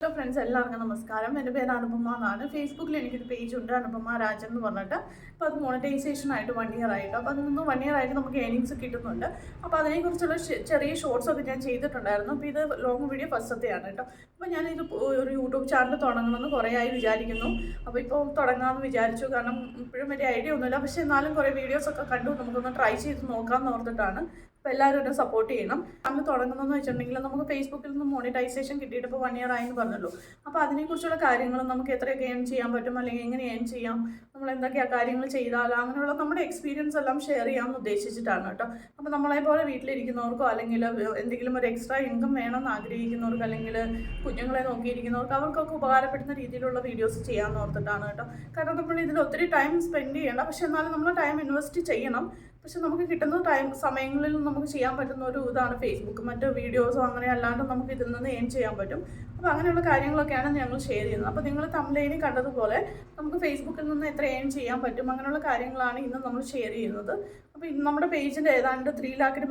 Hello friends, എല്ലാവർക്കും നമസ്കാരം. എൻ്റെ പേര് അനുപമ എന്നാണ്. ഫേസ്ബുക്കിൽ എനിക്കൊരു പേജ് ഉണ്ട്, അനുപമ രാജൻ എന്ന് പറഞ്ഞിട്ട്. അപ്പോൾ അത് മോണിറ്റൈസേഷൻ ആയിട്ട് 1 ഇയർ ആയിട്ട്, അപ്പോൾ അതിൽ നിന്ന് 1 ഇയർ ആയിട്ട് നമുക്ക് ഏണിങ്സ് കിട്ടുന്നുണ്ട്. അപ്പോൾ അതിനെക്കുറിച്ചുള്ള ചെറിയ ഷോർട്സ് ഒക്കെ ഞാൻ ചെയ്തിട്ടുണ്ടായിരുന്നു. അപ്പോൾ ഇത് ലോങ് വീഡിയോ ഫസ്റ്റത്തെയാണ് കേട്ടോ. അപ്പോൾ ഞാനിത് ഒരു യൂട്യൂബ് ചാനൽ തുടങ്ങണമെന്ന് കുറേ ആയി വിചാരിക്കുന്നു. അപ്പോൾ ഇപ്പോൾ തുടങ്ങാമെന്ന് വിചാരിച്ചു. കാരണം ഇപ്പോഴും വലിയ ഐഡിയ ഒന്നുമില്ല, പക്ഷേ എന്നാലും കുറേ വീഡിയോസൊക്കെ കണ്ടു നമുക്കൊന്ന് ട്രൈ ചെയ്ത് നോക്കാമെന്ന് ഓർത്തിട്ടാണ്. അപ്പോൾ എല്ലാവരും എന്നെ സപ്പോർട്ട് ചെയ്യണം. നമ്മൾ തുടങ്ങുന്നതെന്ന് വെച്ചിട്ടുണ്ടെങ്കിൽ നമുക്ക് ഫേസ്ബുക്കിൽ നിന്ന് മോണിറ്റൈസേഷൻ കിട്ടിയിട്ട് ഇപ്പോൾ 1 ഇയർ ആയെന്ന് പറഞ്ഞല്ലോ. അപ്പോൾ അതിനെക്കുറിച്ചുള്ള കാര്യങ്ങളും നമുക്ക് എത്രയൊക്കെ ഏൺ ചെയ്യാൻ പറ്റും, അല്ലെങ്കിൽ എങ്ങനെ ഏൺ ചെയ്യാം, നമ്മൾ എന്തൊക്കെയാണ് കാര്യങ്ങൾ ചെയ്താൽ, അങ്ങനെയുള്ള നമ്മുടെ എക്സ്പീരിയൻസ് എല്ലാം ഷെയർ ചെയ്യാമെന്ന് ഉദ്ദേശിച്ചിട്ടാണ് കേട്ടോ. അപ്പോൾ നമ്മളെപ്പോലെ വീട്ടിലിരിക്കുന്നവർക്കോ അല്ലെങ്കിൽ എന്തെങ്കിലും ഒരു എക്സ്ട്രാ ഇൻകം വേണമെന്ന് ആഗ്രഹിക്കുന്നവർക്ക്, അല്ലെങ്കിൽ കുഞ്ഞുങ്ങളെ നോക്കിയിരിക്കുന്നവർക്ക്, അവർക്കൊക്കെ ഉപകാരപ്പെടുന്ന രീതിയിലുള്ള വീഡിയോസ് ചെയ്യാമെന്ന് ഓർത്തിട്ടാണ് കേട്ടോ. കാരണം നമ്മൾ ഇതിൽ ഒത്തിരി ടൈം സ്പെൻഡ് ചെയ്യേണ്ട, പക്ഷെ എന്നാലും നമ്മൾ ടൈം ഇൻവെസ്റ്റ് ചെയ്യണം. പക്ഷെ നമുക്ക് കിട്ടുന്ന സമയങ്ങളിൽ നമുക്ക് ചെയ്യാൻ പറ്റുന്ന ഒരു ഇതാണ് ഫേസ്ബുക്ക്. മറ്റ് വീഡിയോസോ അങ്ങനെ അല്ലാണ്ട് നമുക്ക് ഇതിൽ നിന്ന് ഏൺ ചെയ്യാൻ പറ്റും. അപ്പോൾ അങ്ങനെയുള്ള കാര്യങ്ങളൊക്കെയാണ് ഞങ്ങൾ ഷെയർ ചെയ്യുന്നത്. അപ്പോൾ നിങ്ങൾ തംബ്നെയിലിൽ കണ്ടതുപോലെ നമുക്ക് ഫേസ്ബുക്കിൽ നിന്ന് എത്ര ഏൺ ചെയ്യാൻ പറ്റും, അങ്ങനെയുള്ള കാര്യങ്ങളാണ് ഇന്ന് നമ്മൾ ഷെയർ ചെയ്യുന്നത്. അപ്പോൾ നമ്മുടെ പേജിൽ ഏതാണ്ട് 3 ലാഖിന്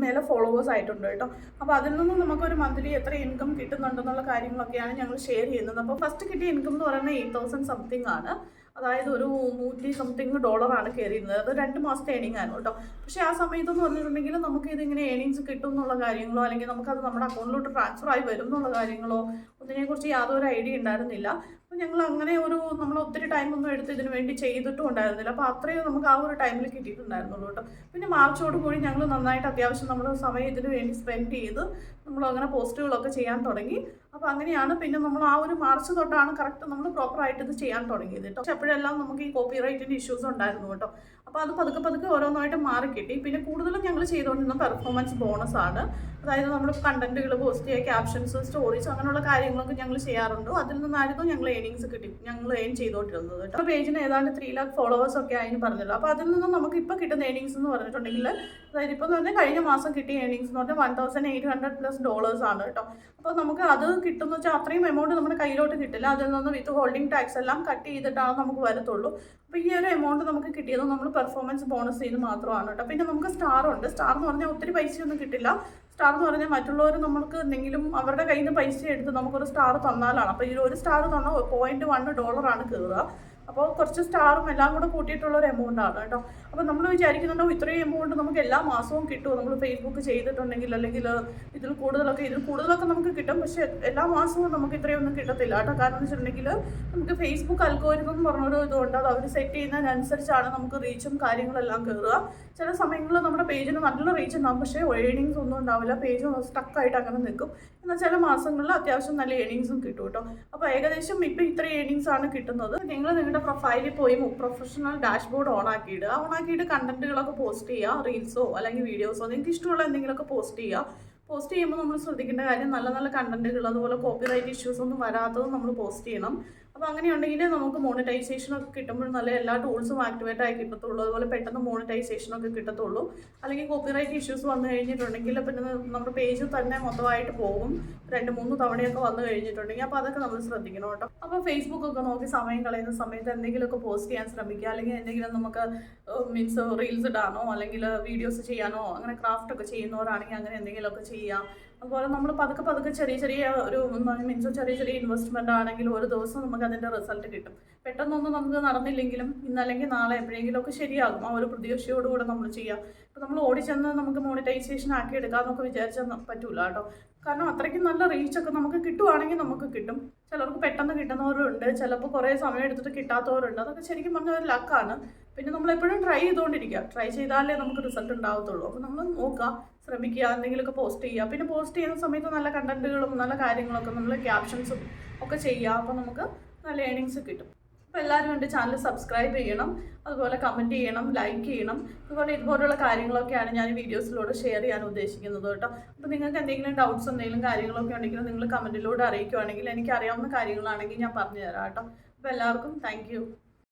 മേലെ ഫോളോവേഴ്സ് ആയിട്ടുണ്ട് കേട്ടോ. അപ്പോൾ അതിൽ നിന്നും നമുക്കൊരു മന്ത്ലി എത്ര ഇൻകം കിട്ടുന്നുണ്ടെന്നുള്ള കാര്യങ്ങളൊക്കെയാണ് ഞങ്ങൾ ഷെയർ ചെയ്യുന്നത്. അപ്പോൾ ഫസ്റ്റ് കിട്ടിയ ഇൻകം എന്ന് പറയുന്നത് 8,000 സംതിങ് ആണ്. അതായത് ഒരു $100 സംതിങ് കയറിയിരുന്നത്. അത് 2 മാസത്തെ ഏണിംഗ് ആണ് കേട്ടോ. പക്ഷേ ആ സമയത്തെന്ന് പറഞ്ഞിട്ടുണ്ടെങ്കിൽ നമുക്ക് ഇതിങ്ങനെ ഏണിങ്സ് കിട്ടും എന്നുള്ള കാര്യങ്ങളോ, അല്ലെങ്കിൽ നമുക്കത് നമ്മുടെ അക്കൗണ്ടിലോട്ട് ട്രാൻസ്ഫർ ആയി വരും എന്നുള്ള കാര്യങ്ങളോ അതിനെക്കുറിച്ച് യാതൊരു ഐഡിയ ഉണ്ടായിരുന്നില്ല. അപ്പോൾ ഞങ്ങൾ അങ്ങനെ നമ്മൾ ഒത്തിരി ടൈമൊന്നും എടുത്ത് ഇതിന് വേണ്ടി ചെയ്തിട്ടും ഉണ്ടായിരുന്നില്ല. അപ്പോൾ അത്രയും നമുക്ക് ആ ഒരു ടൈമിൽ കിട്ടിയിട്ടുണ്ടായിരുന്നുള്ളൂ കേട്ടോ. പിന്നെ മാർച്ചോട് കൂടി ഞങ്ങൾ നന്നായിട്ട് അത്യാവശ്യം നമ്മുടെ സമയം ഇതിന് വേണ്ടി സ്പെൻഡ് ചെയ്ത് നമ്മൾ അങ്ങനെ പോസ്റ്റുകളൊക്കെ ചെയ്യാൻ തുടങ്ങി. അപ്പോൾ അങ്ങനെയാണ് പിന്നെ നമ്മൾ ആ ഒരു മാർച്ച് തൊട്ടാണ് കറക്റ്റ് നമ്മൾ പ്രോപ്പറായിട്ട് ഇത് ചെയ്യാൻ തുടങ്ങിയത് കേട്ടോ. പക്ഷെ അപ്പോഴെല്ലാം നമുക്ക് ഈ കോപ്പി റൈറ്റിൻ്റെ ഇഷ്യൂസ് ഉണ്ടായിരുന്നു കേട്ടോ. അപ്പോൾ അത് പതുക്കെ ഓരോന്നായിട്ട് മാറി കിട്ടി. പിന്നെ കൂടുതലും ഞങ്ങൾ ചെയ്തുകൊണ്ടിരുന്ന പെർഫോമൻസ് ബോണസ് ആണ്. അതായത് നമ്മൾ കണ്ടന്റുകൾ പോസ്റ്റ് ചെയ്യുക, ക്യാപ്ഷൻസ്, സ്റ്റോറീസ്, അങ്ങനെയുള്ള കാര്യങ്ങളൊക്കെ ഞങ്ങൾ ചെയ്യാറുണ്ട്. അതിൽ നിന്നായിരുന്നു ഞങ്ങൾ ഞങ്ങൾ ഏൺ ചെയ്തുകൊണ്ടിരുന്നത് കേട്ടോ. പേജിന് ഏതാണ്ട് 3 ലാഖ് ഫോളോവേഴ്സ് ഒക്കെ ആയെന്ന് പറഞ്ഞല്ലോ. അപ്പോൾ അതിൽ നിന്ന് നമുക്ക് ഇപ്പോൾ കിട്ടുന്ന ഏണിങ്സ് എന്ന് പറഞ്ഞിട്ടുണ്ടെങ്കിൽ, അതായത് ഇപ്പോൾ തന്നെ കഴിഞ്ഞ മാസം കിട്ടിയ ഏണിങ്സ് എന്ന് പറഞ്ഞാൽ $1,800+ ആണ് കേട്ടോ. അപ്പോൾ നമുക്ക് അത് കിട്ടുന്ന വെച്ചാൽ അത്രയും എമൗണ്ട് നമ്മുടെ കയ്യിലോട്ട് കിട്ടില്ല. അതിൽ നിന്ന് വിത്ത് ഹോൾഡിംഗ് ടാക്സ് എല്ലാം കട്ട് ചെയ്തിട്ടാണ് നമുക്ക് വരത്തുള്ളൂ. അപ്പോൾ ഈ ഒരു എമൗണ്ട് നമുക്ക് കിട്ടിയത് നമ്മൾ പെർഫോമൻസ് ബോണസ് ചെയ്ത് മാത്രമാണ് കേട്ടോ. പിന്നെ നമുക്ക് സ്റ്റാർ ഉണ്ട്. സ്റ്റാർ എന്ന് പറഞ്ഞാൽ ഒത്തിരി പൈസയൊന്നും കിട്ടില്ല. സ്റ്റാർ എന്ന് പറഞ്ഞാൽ മറ്റുള്ളവർ നമുക്ക് എന്തെങ്കിലും അവരുടെ കയ്യിൽ നിന്ന് പൈസ എടുത്ത് നമുക്കൊരു സ്റ്റാർ തന്നാലാണ്. അപ്പോൾ ഈ ഒരു സ്റ്റാർ തന്നാൽ $0.1 കയറുക. അപ്പോൾ കുറച്ച് സ്റ്റാറും എല്ലാം കൂടെ കൂട്ടിയിട്ടുള്ള ഒരു എമൗണ്ട് ആണ് കേട്ടോ. അപ്പോൾ നമ്മൾ വിചാരിക്കുന്നുണ്ടോ ഇത്രയും എമൗണ്ട് നമുക്ക് എല്ലാ മാസവും കിട്ടുമോ നമ്മൾ ഫേസ്ബുക്ക് ചെയ്തിട്ടുണ്ടെങ്കിൽ, അല്ലെങ്കിൽ ഇതിൽ കൂടുതലൊക്കെ നമുക്ക് കിട്ടും. പക്ഷേ എല്ലാ മാസവും നമുക്ക് ഇത്രയൊന്നും കിട്ടത്തില്ല കേട്ടോ. കാരണം എന്ന് വെച്ചിട്ടുണ്ടെങ്കിൽ നമുക്ക് ഫേസ്ബുക്ക് അൽഗോരിതം എന്ന് പറഞ്ഞൊരു ഇതുകൊണ്ട്, അത് അവർ സെറ്റ് ചെയ്യുന്നതിനനുസരിച്ചാണ് നമുക്ക് റീച്ചും കാര്യങ്ങളെല്ലാം കയറുക. ചില സമയങ്ങളിൽ നമ്മുടെ പേജിന് നല്ല റീച്ച് ഉണ്ടാകും, പക്ഷേ ഏണിങ്സ് ഒന്നും ഉണ്ടാവില്ല. പേജ് സ്റ്റക്കായിട്ട് അങ്ങനെ നിൽക്കും. എന്നാൽ ചില മാസങ്ങളിൽ അത്യാവശ്യം നല്ല ഏണിങ്സും കിട്ടും കേട്ടോ. അപ്പോൾ ഏകദേശം ഇപ്പോൾ ഇത്ര ഏണിങ്സ് ആണ് കിട്ടുന്നത്. നിങ്ങളുടെ പ്രൊഫൈലിൽ പോയി പ്രൊഫഷണൽ ഡാഷ്ബോർഡ് ഓണാക്കിയിട്ട് കണ്ടന്റുകളൊക്കെ പോസ്റ്റ് ചെയ്യുക. റീൽസോ അല്ലെങ്കിൽ വീഡിയോസോ നിങ്ങൾക്ക് ഇഷ്ടമുള്ള എന്തെങ്കിലുമൊക്കെ പോസ്റ്റ് ചെയ്യുക. പോസ്റ്റ് ചെയ്യുമ്പോൾ നമ്മൾ ശ്രദ്ധിക്കേണ്ട കാര്യം നല്ല നല്ല കണ്ടന്റുകൾ, അതുപോലെ കോപ്പിറൈറ്റ് ഇഷ്യൂസ് ഒന്നും വരാത്തതും നമ്മൾ പോസ്റ്റ് ചെയ്യണം. അപ്പോൾ അങ്ങനെയുണ്ടെങ്കിൽ നമുക്ക് മോണിറ്റൈസേഷനൊക്കെ കിട്ടുമ്പോൾ നല്ല എല്ലാ ടൂൾസും ആക്ടിവേറ്റ് ആയി കിട്ടത്തുള്ളൂ. അതുപോലെ പെട്ടെന്ന് മോണിറ്റൈസേഷനൊക്കെ കിട്ടത്തുള്ളൂ. അല്ലെങ്കിൽ കോപ്പിറൈറ്റ് ഇഷ്യൂസ് വന്നു കഴിഞ്ഞിട്ടുണ്ടെങ്കിൽ പിന്നെ നമ്മുടെ പേജ് തന്നെ മൊത്തമായിട്ട് പോകും. 2-3 തവണയൊക്കെ വന്നു കഴിഞ്ഞിട്ടുണ്ടെങ്കിൽ അപ്പോൾ അതൊക്കെ നമ്മൾ ശ്രദ്ധിക്കണം കേട്ടോ. അപ്പോൾ ഫേസ്ബുക്കൊക്കെ നോക്കി സമയം കളയുന്ന സമയത്ത് എന്തെങ്കിലുമൊക്കെ പോസ്റ്റ് ചെയ്യാൻ ശ്രമിക്കുക. അല്ലെങ്കിൽ എന്തെങ്കിലും നമുക്ക് റീൽസ് ഇടാനോ അല്ലെങ്കിൽ വീഡിയോസ് ചെയ്യാനോ, അങ്ങനെ ക്രാഫ്റ്റൊക്കെ ചെയ്യുന്നവരാണെങ്കിൽ അങ്ങനെ എന്തെങ്കിലുമൊക്കെ ചെയ്യാം. അതുപോലെ നമ്മൾ പതുക്കെ ചെറിയ ചെറിയ ഇൻവെസ്റ്റ്മെൻ്റ് ആണെങ്കിൽ ഒരു ദിവസം നമുക്ക് അതിൻ്റെ റിസൾട്ട് കിട്ടും. പെട്ടെന്നൊന്നും നമുക്ക് നടന്നില്ലെങ്കിലും ഇന്നല്ലെങ്കിൽ നാളെ എപ്പോഴെങ്കിലുമൊക്കെ ശരിയാകും. ആ ഒരു പ്രതീക്ഷയോടുകൂടെ നമ്മൾ ചെയ്യാം. ഇപ്പോൾ നമ്മൾ ഓടിച്ചെന്ന് നമുക്ക് മോണിറ്റൈസേഷൻ ആക്കി എടുക്കാമെന്നൊക്കെ വിചാരിച്ചാൽ പറ്റൂല കേട്ടോ. കാരണം അത്രയ്ക്കും നല്ല റീച്ചൊക്കെ നമുക്ക് കിട്ടുവാണെങ്കിൽ നമുക്ക് കിട്ടും. ചിലർക്ക് പെട്ടെന്ന് കിട്ടുന്നവരുണ്ട്, ചിലപ്പോൾ കുറേ സമയം എടുത്തിട്ട് കിട്ടാത്തവരുണ്ട്. അതൊക്കെ ശരിക്കും പറഞ്ഞാൽ ഒരു ലക്കാണ്. പിന്നെ നമ്മളെപ്പോഴും ട്രൈ ചെയ്താലേ നമുക്ക് റിസൾട്ട് ഉണ്ടാവത്തുള്ളൂ. അപ്പോൾ നമ്മൾ നോക്കുക, ശ്രമിക്കുക, എന്തെങ്കിലുമൊക്കെ പോസ്റ്റ് ചെയ്യുക. പിന്നെ പോസ്റ്റ് ചെയ്യുന്ന സമയത്ത് നല്ല കണ്ടന്റുകളും നല്ല കാര്യങ്ങളൊക്കെ നമ്മൾ ക്യാപ്ഷൻസും ഒക്കെ ചെയ്യുക. അപ്പോൾ നമുക്ക് നല്ല ഏണിങ്സ് കിട്ടും. അപ്പോൾ എല്ലാവരും എൻ്റെ ചാനൽ സബ്സ്ക്രൈബ് ചെയ്യണം, അതുപോലെ കമൻറ്റ് ചെയ്യണം, ലൈക്ക് ചെയ്യണം. അതുപോലെ ഇതുപോലുള്ള കാര്യങ്ങളൊക്കെയാണ് ഞാൻ വീഡിയോസിലൂടെ ഷെയർ ചെയ്യാൻ ഉദ്ദേശിക്കുന്നത് കേട്ടോ. അപ്പോൾ നിങ്ങൾക്ക് എന്തെങ്കിലും ഡൗട്ട്സ് എന്തെങ്കിലും കാര്യങ്ങളൊക്കെ ഉണ്ടെങ്കിൽ നിങ്ങൾ കമൻറ്റിലൂടെ അറിയിക്കുകയാണെങ്കിൽ, എനിക്ക് അറിയാവുന്ന കാര്യങ്ങളാണെങ്കിൽ ഞാൻ പറഞ്ഞു തരാം കേട്ടോ. അപ്പോൾ എല്ലാവർക്കും താങ്ക് യു.